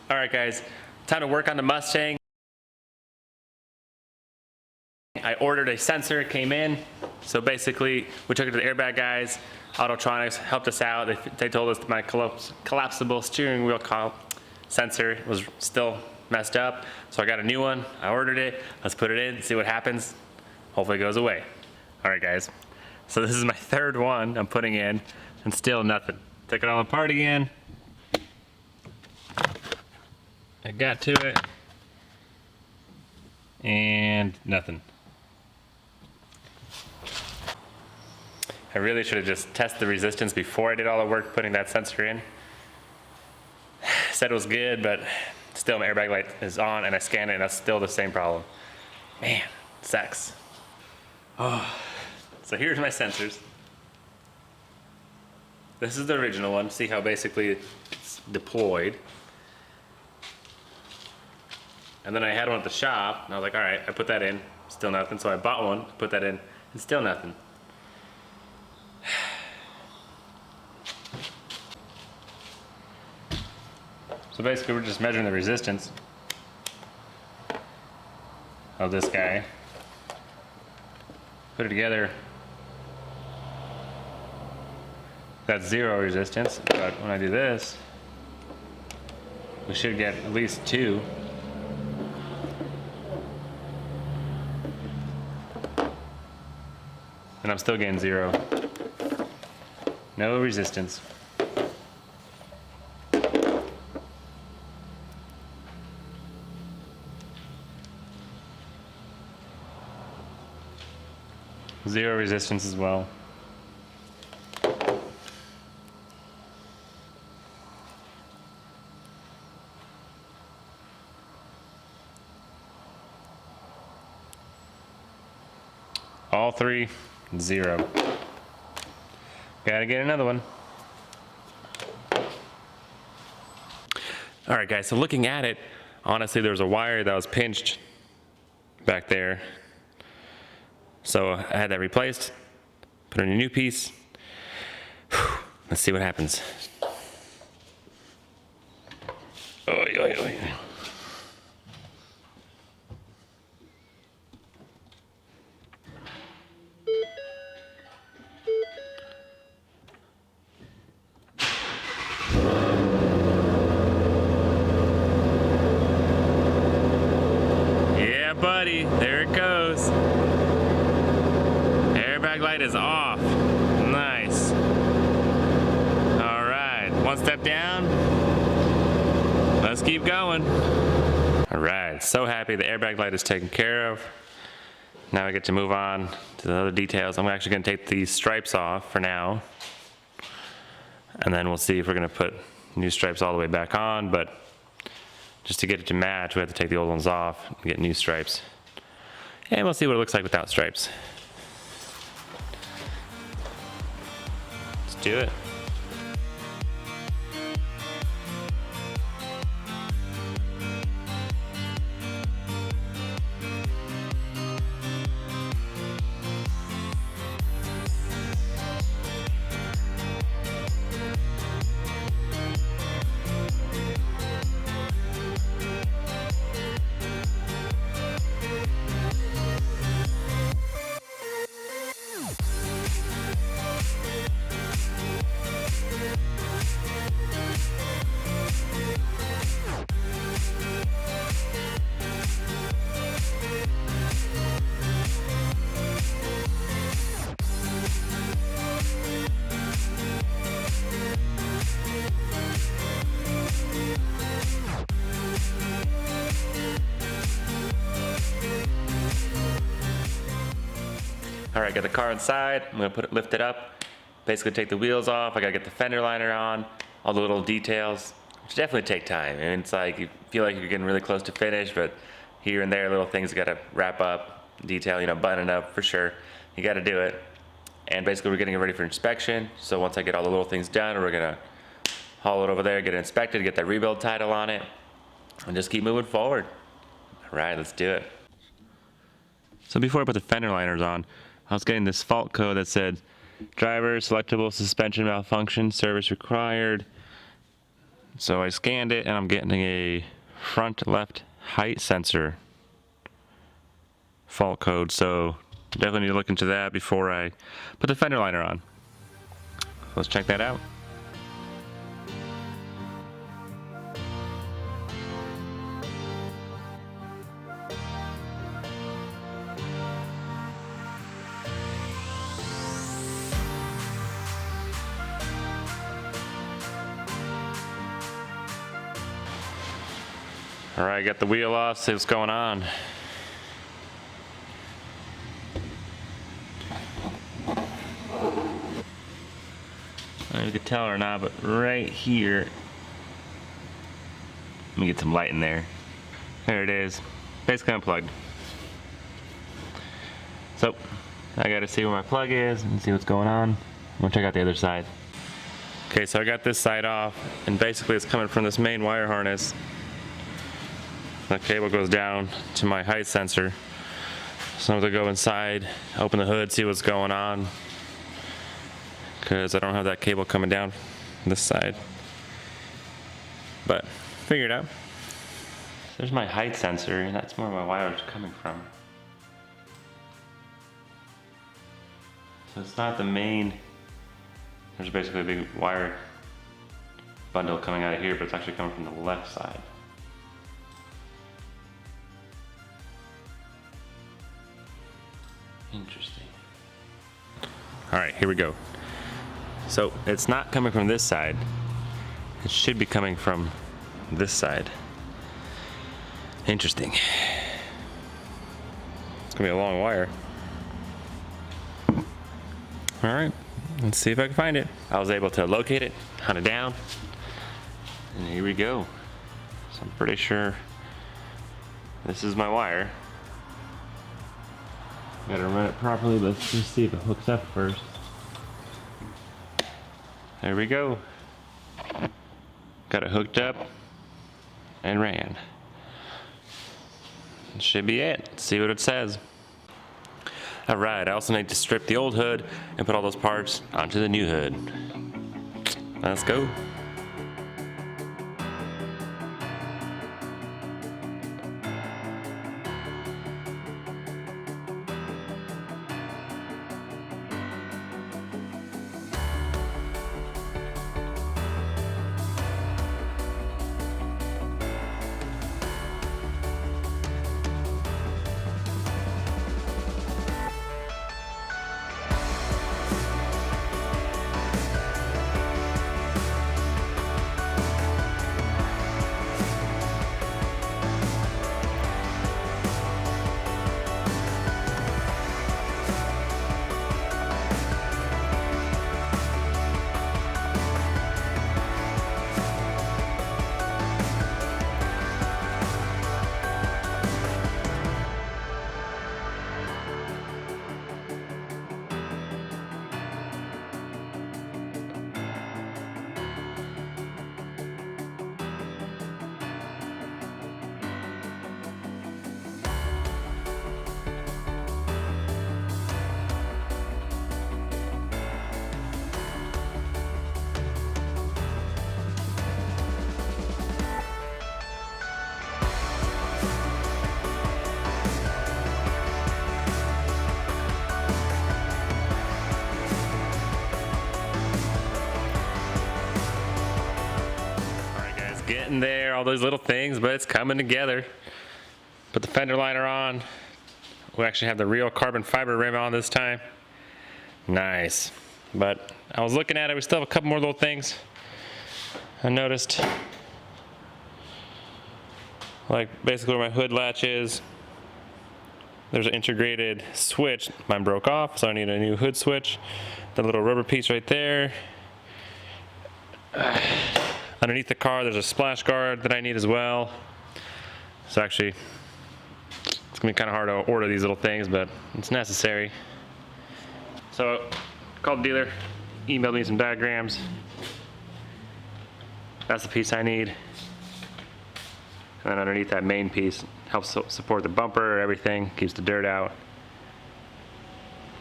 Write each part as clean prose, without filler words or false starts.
All right, guys, time to work on the Mustang. I ordered a sensor, it came in. So basically, we took it to the airbag guys. Autotronics helped us out. They told us my collapsible steering wheel sensor was still messed up. So I got a new one, I ordered it. Let's put it in, see what happens. Hopefully it goes away. All right, guys. So this is my third one I'm putting in, and still nothing. Took it all apart again. I got to it, and nothing. I really should have just tested the resistance before I did all the work putting that sensor in. Said it was good, but still my airbag light is on and I scanned it and that's still the same problem. Man, sucks. Oh. So here's my sensors. This is the original one. See how basically it's deployed. And then I had one at the shop and I was like, all right, I put that in, still nothing. So I bought one, put that in, and still nothing. So basically we're just measuring the resistance of this guy. Put it together. That's 0 resistance, but when I do this, we should get at least 2. And I'm still getting 0. No resistance. Zero resistance as well. All 3, 0. Gotta get another one. All right, guys, so looking at it, honestly, there was a wire that was pinched back there. So I had that replaced, put in a new piece. Whew. Let's see what happens. Oy, oy, oy. Yeah, buddy, there it goes. Airbag light is off. Nice. All right, one step down. Let's keep going. All right, so happy the airbag light is taken care of. Now I get to move on to the other details. I'm actually gonna take these stripes off for now. And then we'll see if we're gonna put new stripes all the way back on, but just to get it to match, we have to take the old ones off and get new stripes. And we'll see what it looks like without stripes. Let's do it. All right, got the car inside. I'm gonna lift it up, basically take the wheels off. I gotta get the fender liner on, all the little details, which definitely take time. And it's like, you feel like you're getting really close to finish, but here and there, little things you gotta wrap up, detail, you know, button it up for sure. You gotta do it. And basically we're getting it ready for inspection. So once I get all the little things done, we're gonna haul it over there, get it inspected, get that rebuild title on it, and just keep moving forward. All right, let's do it. So before I put the fender liners on, I was getting this fault code that said, driver selectable suspension malfunction, service required, So I scanned it and I'm getting a front left height sensor fault code. So definitely need to look into that before I put the fender liner on. Let's check that out. All right, got the wheel off, see what's going on. I don't know if you can tell or not, but right here, let me get some light in there. There it is, basically unplugged. So, I gotta see where my plug is and see what's going on. I'm gonna check out the other side. Okay, so I got this side off, and basically it's coming from this main wire harness. The cable goes down to my height sensor. So I'm gonna go inside, open the hood, see what's going on. Because I don't have that cable coming down this side. But, figure it out. There's my height sensor, and that's where my wire is coming from. So it's not the main, there's basically a big wire bundle coming out of here, but it's actually coming from the left side. Interesting. All right, here we go. So it's not coming from this side. It should be coming from this side. Interesting. It's gonna be a long wire. All right, let's see if I can find it. I was able to locate it, hunt it down, and here we go. So I'm pretty sure this is my wire. Gotta run it properly, but let's just see if it hooks up first. There we go. Got it hooked up and ran. That should be it. Let's see what it says. Alright, I also need to strip the old hood and put all those parts onto the new hood. Let's go. Getting there, all those little things, but it's coming together. Put the fender liner on. We actually have the real carbon fiber rim on this time. Nice. But I was looking at it, we still have a couple more little things I noticed. Like basically where my hood latch is, there's an integrated switch. Mine broke off, so I need a new hood switch. The little rubber piece right there. Underneath the car, there's a splash guard that I need as well. So actually, it's gonna be kind of hard to order these little things, but it's necessary. So, called the dealer, emailed me some diagrams. That's the piece I need. And then underneath that main piece, helps support the bumper, everything, keeps the dirt out.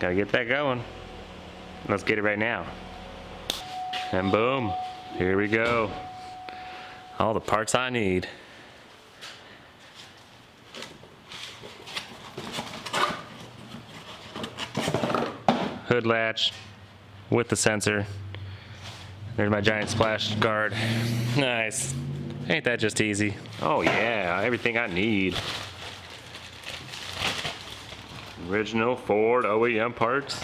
Gotta get that going. Let's get it right now. And boom. Here we go. All the parts I need. Hood latch with the sensor. There's my giant splash guard. Nice. Ain't that just easy? Oh yeah, everything I need. Original Ford OEM parts.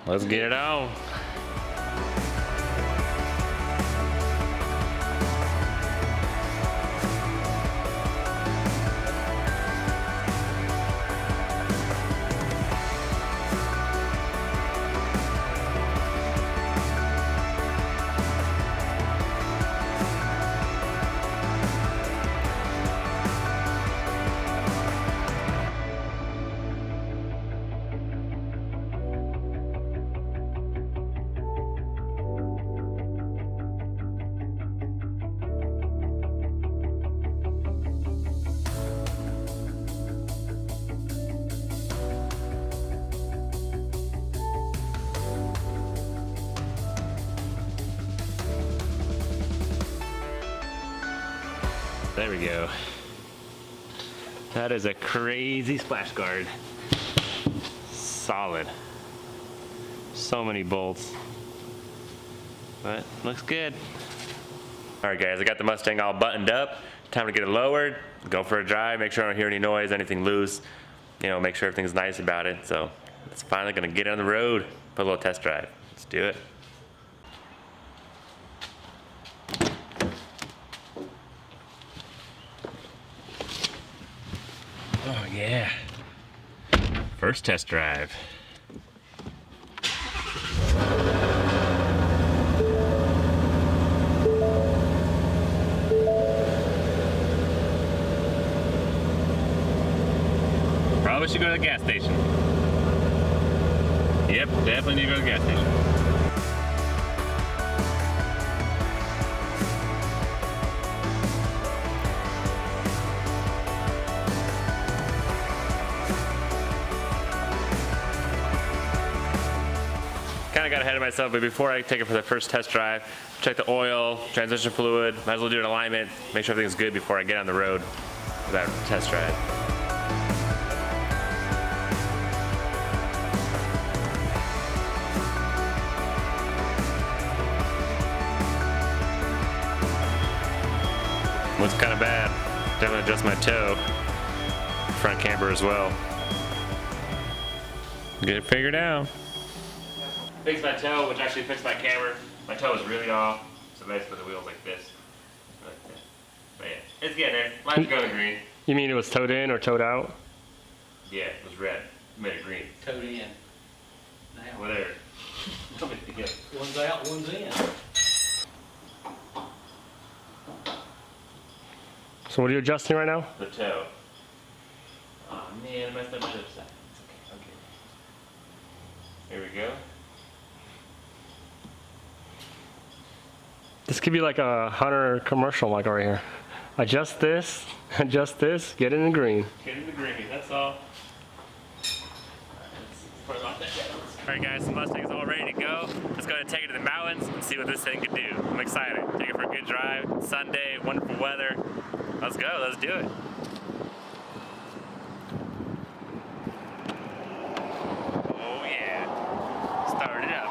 Let's get it on. There we go. That is a crazy splash guard. Solid. So many bolts. But looks good. Alright guys, I got the Mustang all buttoned up. Time to get it lowered, go for a drive, make sure I don't hear any noise, anything loose. You know, make sure everything's nice about it. So it's finally gonna get on the road, put a little test drive. Let's do it. Oh yeah. First test drive. Probably should go to the gas station. Yep, definitely need to go to the gas station. Kind of got ahead of myself, but before I take it for the first test drive, check the oil, transmission fluid, might as well do an alignment, make sure everything's good before I get on the road for that test drive. Looks kind of bad. Definitely adjust my toe. Front camber as well. Get it figured out. Fix my toe, which actually fixed my camber. My toe is really off, so basically the wheel's like this. But yeah, it's getting there. Mine's going green. You mean it was towed in or towed out? Yeah, it was red. Made it green. Towed in. Now. Whatever. One's out, one's in. So what are you adjusting right now? The toe. Oh man, I messed up my other side. It's okay. Here we go. This could be like a Hunter commercial like right here. Adjust this, get it in green. Get in the green, that's all. Alright guys, the Mustang is all ready to go. Let's go ahead and take it to the mountains and see what this thing can do. I'm excited. Take it for a good drive. It's Sunday, wonderful weather. Let's go, let's do it. Oh yeah. Start it up.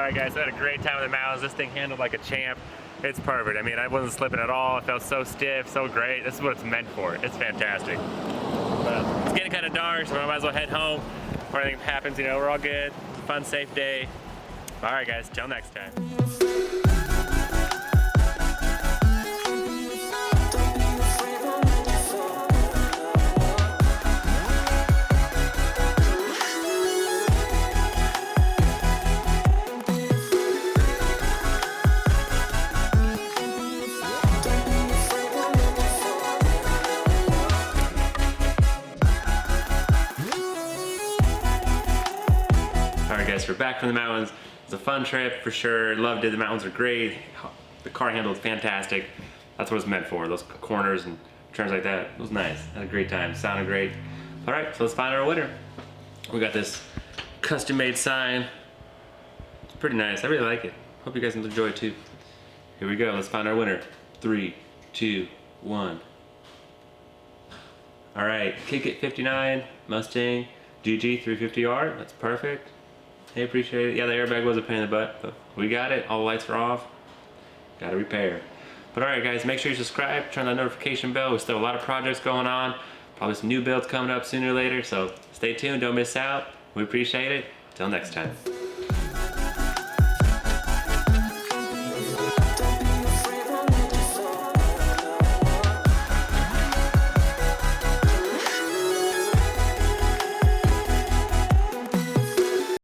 right, guys, I had a great time with the mountains. This thing handled like a champ. It's perfect. I mean, I wasn't slipping at all. It felt so stiff, so great. This is what it's meant for. It's fantastic. But it's getting kind of dark, so I might as well head home before anything happens. You know, we're all good. Fun, safe day. All right, guys, till next time. Alright guys, we're back from the mountains. It was a fun trip for sure. Loved it. The mountains are great. The car handled fantastic. That's what it's meant for. Those corners and turns like that. It was nice. Had a great time. Sounded great. Alright, so let's find our winner. We got this custom made sign. It's pretty nice. I really like it. Hope you guys enjoy it too. Here we go. Let's find our winner. 3, 2, 1. Alright, Gt350r Mustang gt350r. That's perfect. Hey, appreciate it. Yeah, the airbag was a pain in the butt, but we got it. All the lights are off. Got to repair. But alright guys, make sure you subscribe, turn that notification bell. We still have a lot of projects going on. Probably some new builds coming up sooner or later, so stay tuned, don't miss out. We appreciate it. Till next time.